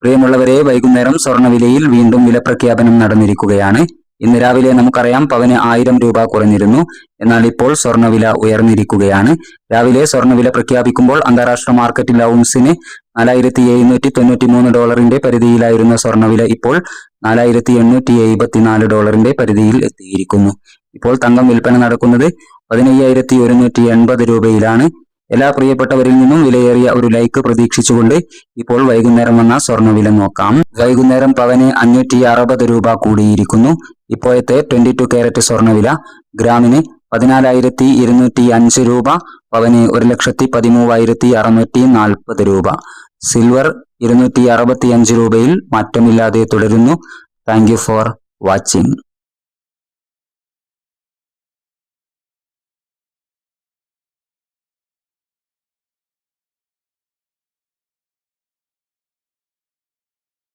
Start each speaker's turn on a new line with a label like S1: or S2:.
S1: പ്രിയമുള്ളവരെ, വൈകുന്നേരം സ്വർണ്ണവിലയിൽ വീണ്ടും വില പ്രഖ്യാപനം നടന്നിരിക്കുകയാണ്. ഇന്ന് രാവിലെ നമുക്കറിയാം പവന് 1000 രൂപ കുറഞ്ഞിരുന്നു. എന്നാൽ ഇപ്പോൾ സ്വർണ്ണവില ഉയർന്നിരിക്കുകയാണ്. രാവിലെ സ്വർണ്ണവില പ്രഖ്യാപിക്കുമ്പോൾ അന്താരാഷ്ട്ര മാർക്കറ്റിൽ ഔൺസിന് $4793 പരിധിയിലായിരുന്ന സ്വർണ്ണവില ഇപ്പോൾ $4874 പരിധിയിൽ എത്തിയിരിക്കുന്നു. ഇപ്പോൾ തങ്കം വിൽപ്പന നടക്കുന്നത് 15,180 രൂപയിലാണ്. എല്ലാ പ്രിയപ്പെട്ടവരിൽ നിന്നും വിലയേറിയ ഒരു ലൈക്ക് പ്രതീക്ഷിച്ചുകൊണ്ട് ഇപ്പോൾ വൈകുന്നേരം വന്ന സ്വർണ്ണവില നോക്കാം. വൈകുന്നേരം പവന് 560 രൂപ കൂടിയിരിക്കുന്നു. ഇപ്പോഴത്തെ 22 കാരറ്റ് സ്വർണ്ണവില ഗ്രാമിന് 14,205 രൂപ, പവന് 1,13,640 രൂപ. സിൽവർ 265 രൂപയിൽ മാറ്റമില്ലാതെ തുടരുന്നു. Thank you for watching.